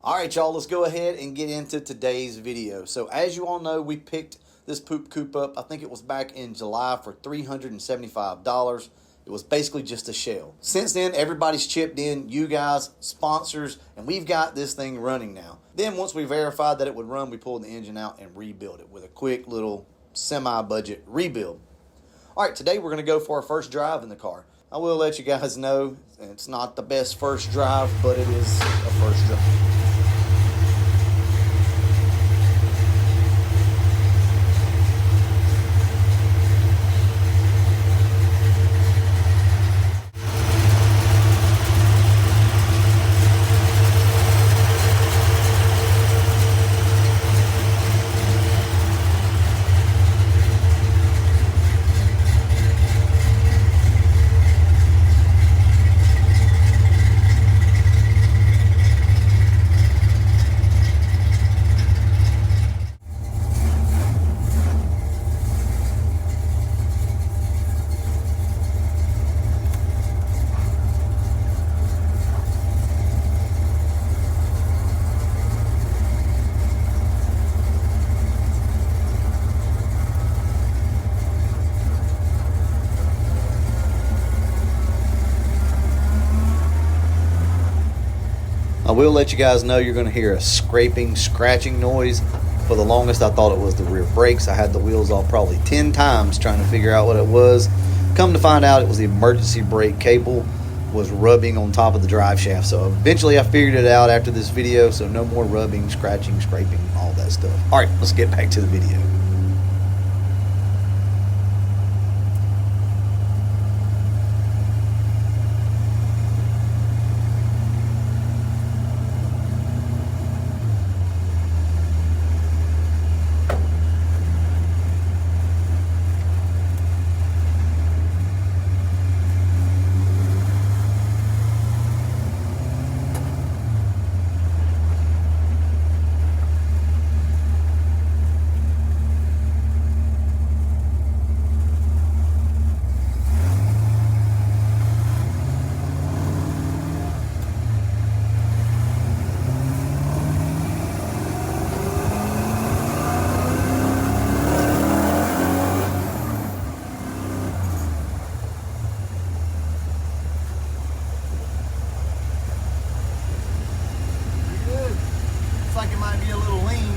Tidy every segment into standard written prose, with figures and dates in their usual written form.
All right, y'all, let's go ahead and get into today's video. So as you all know, we picked this poop coupe up. I think it was back in July for $375. It was basically just a shell. Since then, everybody's chipped in, you guys, sponsors, and we've got this thing running now. Then once we verified that it would run, we pulled the engine out and rebuilt it with a quick little semi-budget rebuild. All right, today we're gonna go for our first drive in the car. I will let you guys know it's not the best first drive, but it is a first drive. I will let you guys know you're going to hear a scraping, scratching noise. For the longest, I thought it was the rear brakes. I had the wheels off probably 10 times trying to figure out what it was. Come to find out, it was the emergency brake cable was rubbing on top of the drive shaft. So eventually I figured it out after this video, so no more rubbing, scratching, scraping, all that stuff. All right, let's get back to the video. Like it might be a little lean.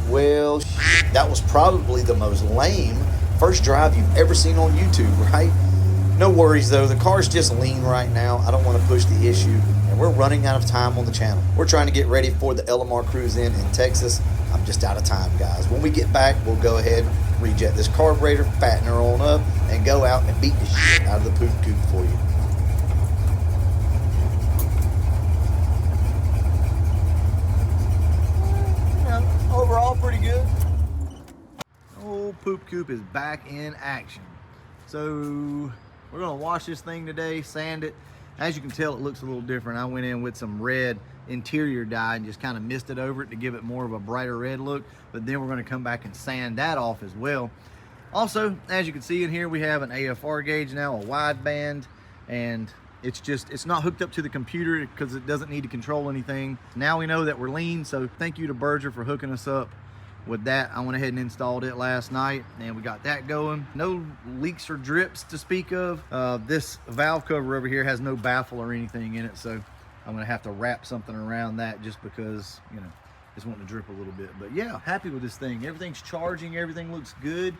Well, that was probably the most lame first drive you've ever seen on YouTube, right? No worries though, the car's just lean right now. I don't want to push the issue, and we're running out of time on the channel. We're trying to get ready for the LMR cruise in Texas. I'm just out of time, guys. When we get back, we'll go ahead, rejet this carburetor, fatten her on up, and go out and beat the shit out of the poop coupe for you. Overall, pretty good. Old poop coupe is back in action. So we're gonna wash this thing today, sand it. As you can tell, it looks a little different. I went in with some red interior dye and just kind of misted over it to give it more of a brighter red look. But then we're gonna come back and sand that off as well. Also, as you can see in here, we have an AFR gauge now, a wideband, and it's not hooked up to the computer because it doesn't need to control anything. Now we know that we're lean, so thank you to Berger for hooking us up with that. I went ahead and installed it last night, and we got that going. No leaks or drips to speak of. This valve cover over here has no baffle or anything in it, so I'm gonna have to wrap something around that just because, you know, it's wanting to drip a little bit. But yeah, happy with this thing. Everything's charging, everything looks good.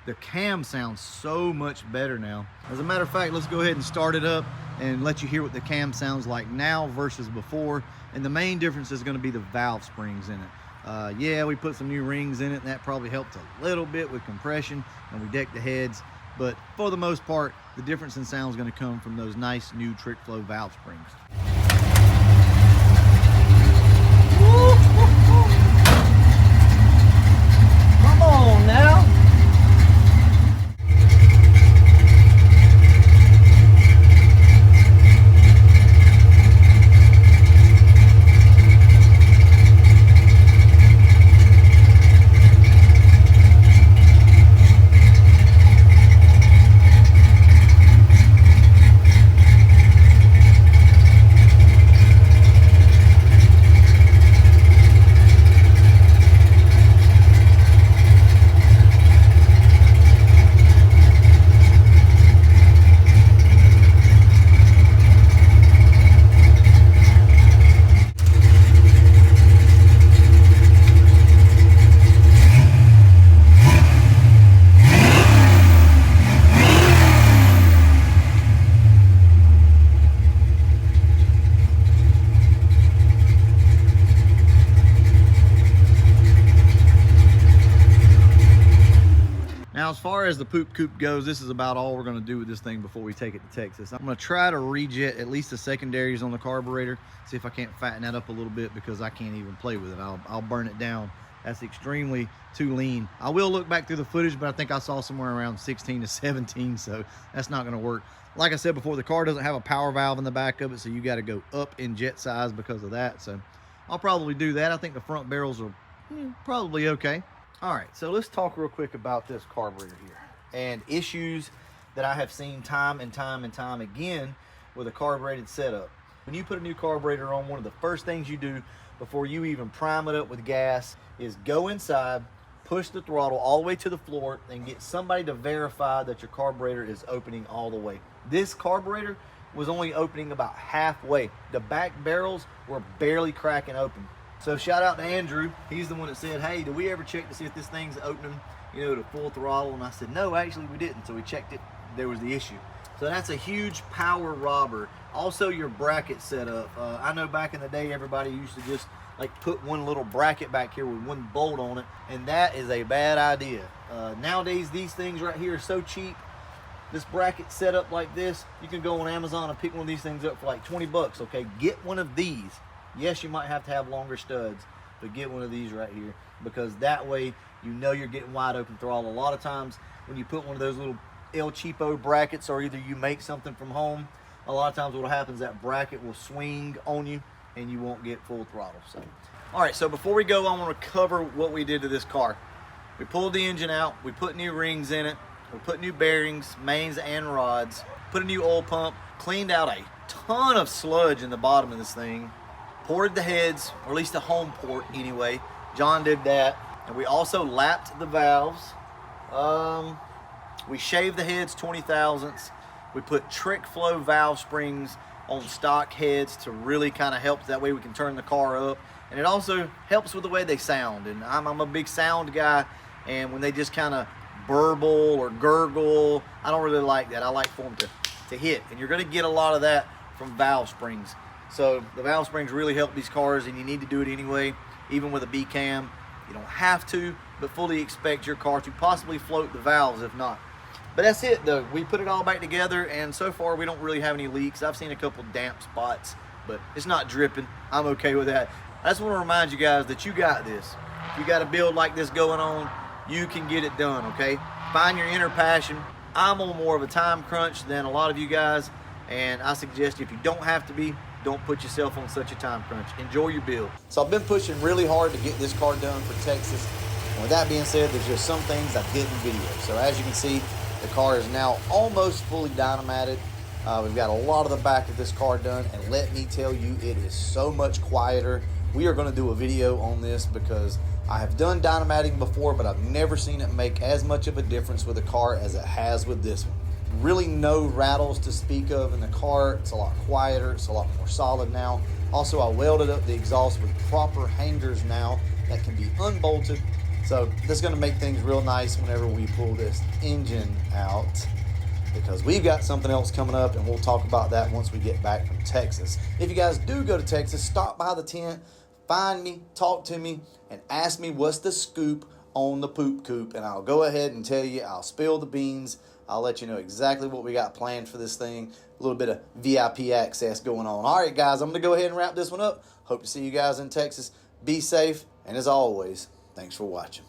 The cam sounds so much better now. As a matter of fact, let's go ahead and start it up and let you hear what the cam sounds like now versus before. And the main difference is going to be the valve springs in it. Yeah, we put some new rings in it, and that probably helped a little bit with compression, and we decked the heads. But for the most part, the difference in sound is going to come from those nice new trick flow valve springs. far as the poop coupe goes, this is about all we're going to do with this thing before we take it to Texas. I'm going to try to rejet at least the secondaries on the carburetor, see if I can't fatten that up a little bit, because I can't even play with it. I'll burn it down. That's extremely too lean. I will look back through the footage, but I think I saw somewhere around 16 to 17, so that's not going to work. Like I said before, the car doesn't have a power valve in the back of it, so you got to go up in jet size because of that. So I'll probably do that. I think the front barrels are probably okay. All right, so let's talk real quick about this carburetor here and issues that I have seen time and time again with a carbureted setup. When you put a new carburetor on, one of the first things you do before you even prime it up with gas is go inside, push the throttle all the way to the floor, and get somebody to verify that your carburetor is opening all the way. This carburetor was only opening about halfway. The back barrels were barely cracking open. So shout out to Andrew. He's the one that said, hey, did we ever check to see if this thing's opening, to full throttle? And I said, no, actually we didn't. So we checked it, there was the issue. So that's a huge power robber. Also your bracket setup. I know back in the day, everybody used to just like put one little bracket back here with one bolt on it, and that is a bad idea. Nowadays, these things right here are so cheap. This bracket set up like this, you can go on Amazon and pick one of these things up for like 20 bucks, okay? Get one of these. Yes, you might have to have longer studs, but get one of these right here, because that way you're getting wide open throttle. A lot of times when you put one of those little El Cheapo brackets, or either you make something from home, a lot of times what happens, that bracket will swing on you and you won't get full throttle. So, all right, so before we go, I want to cover what we did to this car. We pulled the engine out, we put new rings in it, we put new bearings, mains and rods, put a new oil pump, cleaned out a ton of sludge in the bottom of this thing, ported the heads, or at least the home port anyway. John did that. And we also lapped the valves. We shaved the heads 20 thousandths. We put trick flow valve springs on stock heads to really kind of help. That way we can turn the car up. And it also helps with the way they sound. And I'm a big sound guy. And when they just kind of burble or gurgle, I don't really like that. I like for them to hit. And you're going to get a lot of that from valve springs. So the valve springs really help these cars, and you need to do it anyway. Even with a B-cam, you don't have to, but fully expect your car to possibly float the valves if not. But that's it though. We put it all back together, and so far we don't really have any leaks. I've seen a couple damp spots, but it's not dripping. I'm okay with that. I just want to remind you guys that you got this. If you got a build like this going on, you can get it done, okay? Find your inner passion. I'm on more of a time crunch than a lot of you guys, and I suggest if you don't have to be, don't put yourself on such a time crunch. Enjoy your build. So I've been pushing really hard to get this car done for Texas. And with that being said, there's just some things I didn't video. So as you can see, the car is now almost fully dynamated. We've got a lot of the back of this car done, and let me tell you, it is so much quieter. We are going to do a video on this because I have done dynamating before, but I've never seen it make as much of a difference with a car as it has with this one. Really no rattles to speak of in the car. It's a lot quieter. It's a lot more solid now. Also, I welded up the exhaust with proper hangers now that can be unbolted. So this is going to make things real nice whenever we pull this engine out, because we've got something else coming up, and we'll talk about that once we get back from Texas. If you guys do go to Texas, stop by the tent, find me, talk to me, and ask me what's the scoop on the poop coupe, and I'll go ahead and tell you. I'll spill the beans. I'll let you know exactly what we got planned for this thing. A little bit of VIP access going on. All right, guys, I'm going to go ahead and wrap this one up. Hope to see you guys in Texas. Be safe, and as always, thanks for watching.